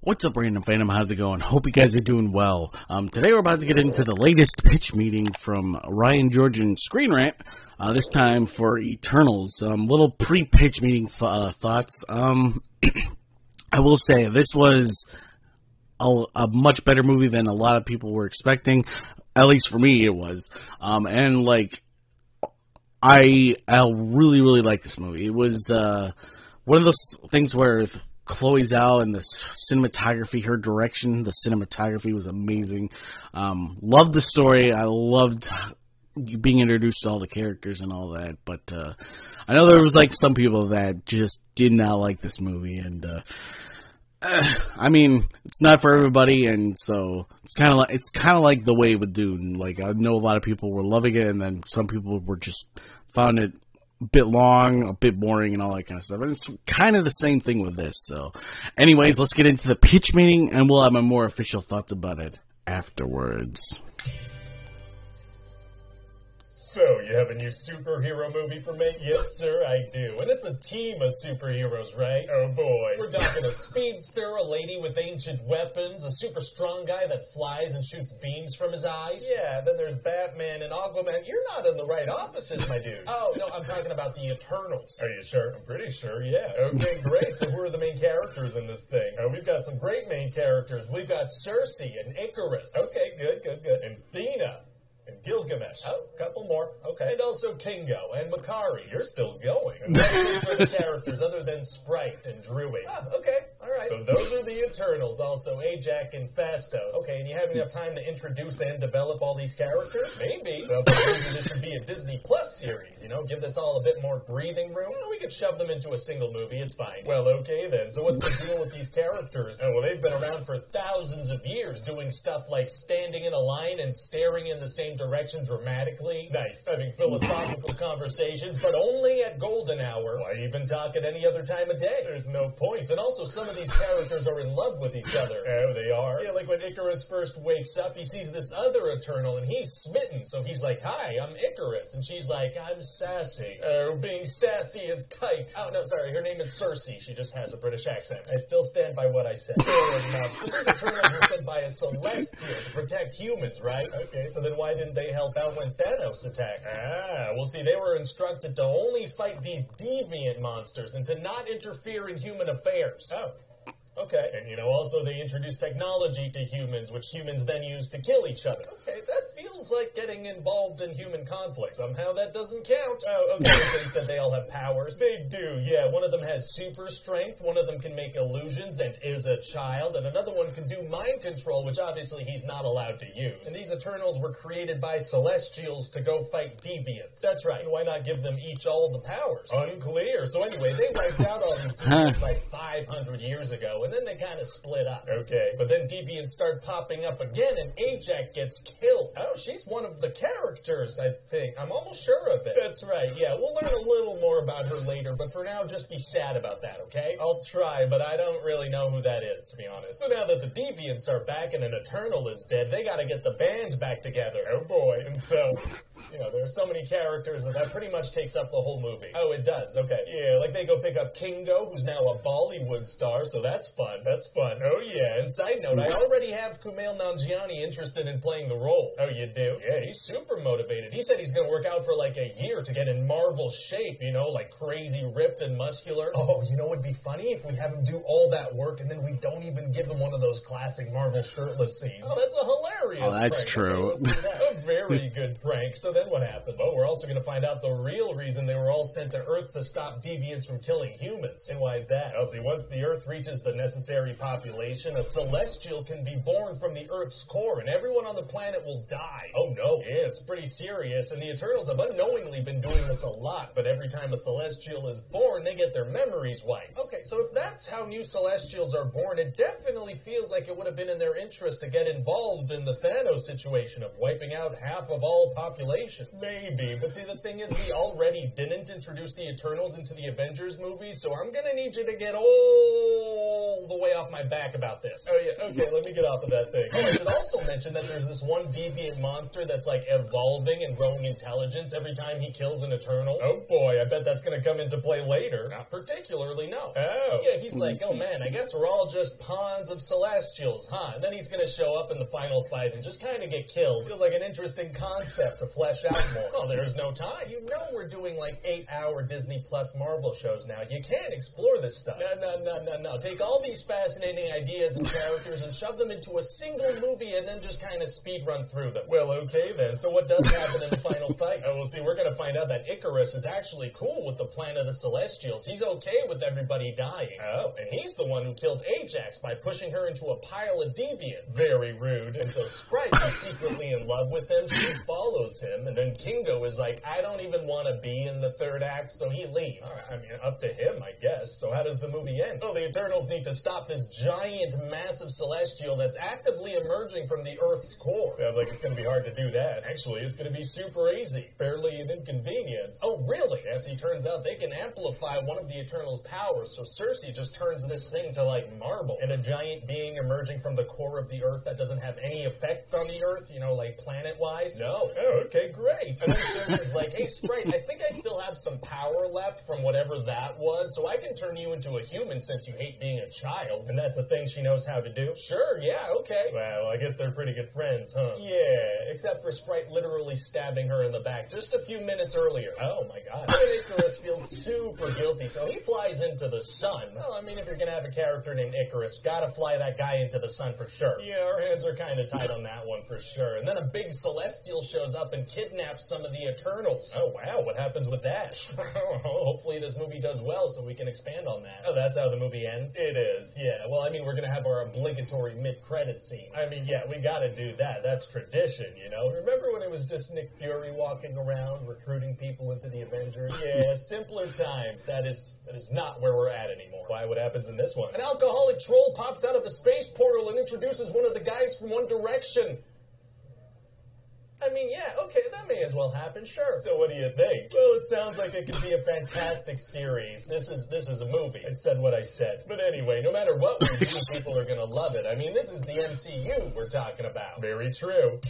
What's up, Random Phantom? How's it going? Hope you guys are doing well. Today we're about to get into the latest pitch meeting from Ryan Georgian Screen Rant. This time for Eternals. Little pre-pitch meeting thoughts. I will say this was a much better movie than a lot of people were expecting. At least for me, it was. And like, I really like this movie. It was one of those things where Chloe Zhao and the cinematography, her direction, the cinematography was amazing. Loved the story. I loved being introduced to all the characters and all that. But I know there was like some people that just did not like this movie, and I mean, it's not for everybody, and so it's kind of like the way with Dune. Like, I know a lot of people were loving it, and then some people were just found it a bit long, a bit boring, and all that kind of stuff. And it's kind of the same thing with this. So, anyways, let's get into the pitch meeting, and we'll have my more official thoughts about it afterwards. So, you have a new superhero movie for me? Yes, sir, I do. And it's a team of superheroes, right? Oh, boy. We're talking a speedster, a lady with ancient weapons, a super strong guy that flies and shoots beams from his eyes. Yeah, then there's Batman and Aquaman. You're not in the right offices, my dude. Oh, no, I'm talking about the Eternals. Are you sure? I'm pretty sure, yeah. Okay, great. So who are the main characters in this thing? We've got some great main characters. We've got Sersi and Icarus. Okay, good. And Thena. And Gilgamesh. Oh, couple more. Okay. And also Kingo and Makari. You're still going. And that's for the characters other than Sprite and Druid. Ah, okay. All right. So those are the Eternals. Also Ajak and Phastos. Okay, and you have enough time to introduce and develop all these characters? Maybe. So maybe this should be a Disney Plus series, you know? Give this all a bit more breathing room. Well, we could shove them into a single movie. It's fine. Well, okay then. So what's the deal with these characters? Oh, well, they've been around for thousands of years doing stuff like standing in a line and staring in the same direction dramatically. Nice. Having philosophical conversations, but only at golden hour. Why even talk at any other time of day? There's no point. And also, some of these characters are in love with each other. Oh, they are? Yeah, like when Icarus first wakes up, he sees this other Eternal, and he's smitten. So he's like, hi, I'm Icarus. And she's like, I'm sassy. Oh, being sassy is tight. Oh, no, sorry, her name is Sersi. She just has a British accent. I still stand by what I said. Fair enough. So these Eternals were sent by a Celestial to protect humans, right? Okay, so then why didn't they help out when Thanos attacked? Ah, well, see, they were instructed to only fight these deviant monsters and to not interfere in human affairs. Oh. Okay. And, you know, also they introduced technology to humans, which humans then use to kill each other. Okay, that feels like getting involved in human conflict. Somehow that doesn't count. Oh, okay, so you said they all have powers? They do, yeah. One of them has super strength, one of them can make illusions and is a child, and another one can do mind control, which obviously he's not allowed to use. And these Eternals were created by Celestials to go fight deviants. That's right. Why not give them each all the powers? Unclear. So anyway, they wiped out all these deviants like 500 years ago, and then they kind of split up. Okay. But then deviants start popping up again, and Ajak gets killed. Oh, she's one of the characters, I think. I'm almost sure of it. That's right, yeah. We'll learn a little more about her later, but for now, just be sad about that, okay? I'll try, but I don't really know who that is, to be honest. So now that the deviants are back and an Eternal is dead, they gotta get the band back together. Oh boy. And so, you know, there's so many characters that pretty much takes up the whole movie. Oh, it does? Okay. Yeah, like they go pick up Kingo, who's now a Bollywood star, so that's fun. That's fun. Oh, yeah. And side note, I already have Kumail Nanjiani interested in playing the role. Oh, you do? Yeah, he's super motivated. He said he's going to work out for like a year to get in Marvel shape, you know, like crazy ripped and muscular. Oh, you know what would be funny? If we have him do all that work and then we don't even give him one of those classic Marvel shirtless scenes. Oh, that's a hilarious Oh, that's prank. true. A very good prank. So then what happens? Well, we're also going to find out the real reason they were all sent to Earth to stop deviants from killing humans. And why is that? Well, see, once the Earth reaches the necessary population, a Celestial can be born from the Earth's core, and everyone on the planet will die. Oh no. Yeah, it's pretty serious, and the Eternals have unknowingly been doing this a lot, but every time a Celestial is born, they get their memories wiped. Okay, so if that's how new Celestials are born, it definitely feels like it would have been in their interest to get involved in the Thanos situation of wiping out half of all populations. Maybe, but see, the thing is, we already didn't introduce the Eternals into the Avengers movies, so I'm gonna need you to get all all the way off my back about this. Oh yeah, okay, let me get off of that thing. Oh, I should also mention that there's this one deviant monster that's like evolving and growing intelligence every time he kills an Eternal. Oh boy, I bet that's gonna come into play later. Not particularly, no. Oh. Yeah, he's like, oh man, I guess we're all just pawns of Celestials, huh? And then he's gonna show up in the final fight and just kind of get killed. Feels like an interesting concept to flesh out more. Well, there's no time. You know we're doing like 8-hour Disney Plus Marvel shows now. You can't explore this stuff. No. Take all these fascinating ideas and characters and shove them into a single movie and then just kind of speed run through them. Well, okay then. So what does happen in the final fight? Oh, well, see, we're gonna find out that Icarus is actually cool with the plan of the Celestials. He's okay with everybody dying. Oh, and he's the one who killed Ajax by pushing her into a pile of deviants. Very rude. And so Sprite is secretly in love with him. She follows him, and then Kingo is like, I don't even want to be in the third act, so he leaves. I mean, up to him, I guess. So how does the movie end? Oh, the Eternals need to stop this giant, massive Celestial that's actively emerging from the Earth's core. Sounds like it's going to be hard to do that. Actually, it's going to be super easy. Barely an inconvenience. Oh, really? As he turns out, they can amplify one of the Eternals' powers, so Cersei just turns this thing to, like, marble. And a giant being emerging from the core of the Earth that doesn't have any effect on the Earth, you know, like planet-wise? No. Oh, okay, great. And then Cersei's like, hey, Sprite, I think I still have some power left from whatever that was, so I can turn you into a human since you hate being a child. And that's a thing she knows how to do? Sure, yeah, okay. Well, I guess they're pretty good friends, huh? Yeah, except for Sprite literally stabbing her in the back just a few minutes earlier. Oh my god. And Icarus feels super guilty, so he flies into the sun. Well, I mean, if you're gonna have a character named Icarus, gotta fly that guy into the sun for sure. Yeah, our hands are kind of tied on that one for sure. And then a big Celestial shows up and kidnaps some of the Eternals. Oh wow, what happens with that? Hopefully this movie does well so we can expand on that. Oh, that's how the movie ends? It is, yeah. Well, I mean, we're gonna have our obligatory mid-credit scene. I mean, yeah, we gotta do that. That's tradition, you know? Remember when it was just Nick Fury walking around recruiting people into the Avengers? Yeah, simpler times. That is not where we're at anymore. Why? What happens in this one? An alcoholic troll pops out of a space portal and introduces one of the guys from One Direction. I mean, yeah, okay, that may as well happen, sure. So what do you think? Well, it sounds like it could be a fantastic series. This is a movie. I said what I said. But anyway, no matter what we do, people are gonna love it. I mean, this is the MCU we're talking about. Very true.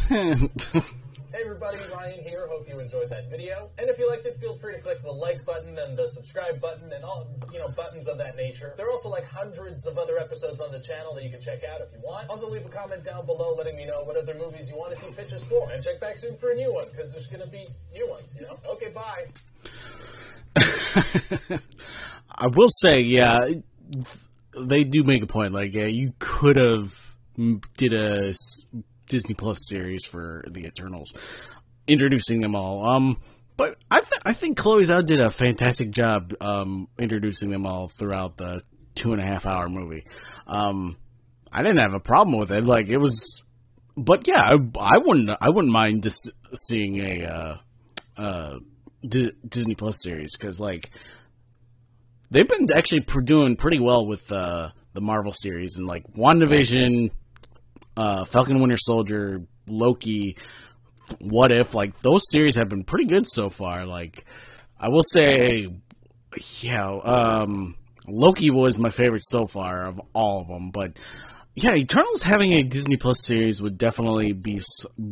Hey everybody, Ryan here. Hope you enjoyed that video. And if you liked it, feel free to click the like button and the subscribe button and all, buttons of that nature. There are also like hundreds of other episodes on the channel that you can check out if you want. Also leave a comment down below letting me know what other movies you want to see pitches for. And check back soon for a new one, because there's going to be new ones, you know? Okay, bye. I will say, yeah, they do make a point. Like, yeah, you could have did a Disney Plus series for the Eternals, introducing them all. But I think Chloe Zhao did a fantastic job introducing them all throughout the 2.5-hour movie. I didn't have a problem with it. Like, it was, but yeah, I wouldn't mind just seeing a Disney Plus series, because like they've been actually doing pretty well with the Marvel series, and like WandaVision, Falcon Winter Soldier, Loki, What If, like those series have been pretty good so far. Like, I will say, yeah, Loki was my favorite so far of all of them, but yeah, Eternals having a Disney Plus series would definitely be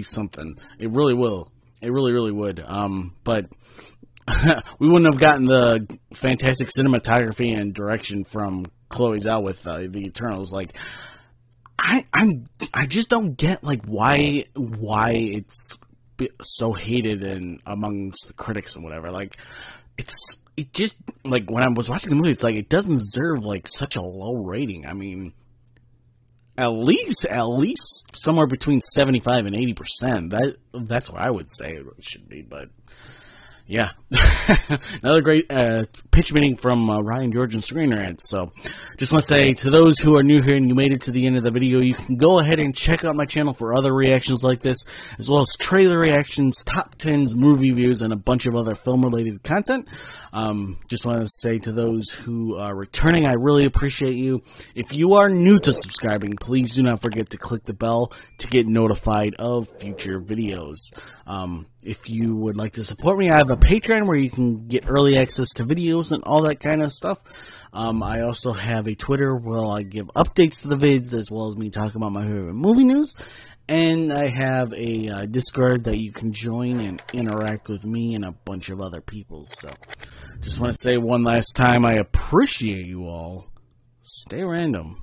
something. It really will. It really, really would. But we wouldn't have gotten the fantastic cinematography and direction from Chloe Zhao with the Eternals. Like, I just don't get like why it's so hated and amongst the critics and whatever. Like, it just, like, when I was watching the movie, it's like it doesn't deserve like such a low rating. I mean, at least somewhere between 75 and 80%. That's what I would say it should be. But yeah, another great pitch meeting from Ryan Georgian Screen Rant. So just want to say to those who are new here and you made it to the end of the video, you can go ahead and check out my channel for other reactions like this, as well as trailer reactions, top 10s, movie reviews, and a bunch of other film-related content. Just want to say to those who are returning, I really appreciate you. If you are new to subscribing, please do not forget to click the bell to get notified of future videos. if you would like to support me, I have a Patreon where you can get early access to videos and all that kind of stuff. I also have a Twitter where I give updates to the vids as well as me talking about my favorite movie news. And I have a Discord that you can join and interact with me and a bunch of other people. So, just want to say one last time, I appreciate you all. Stay random.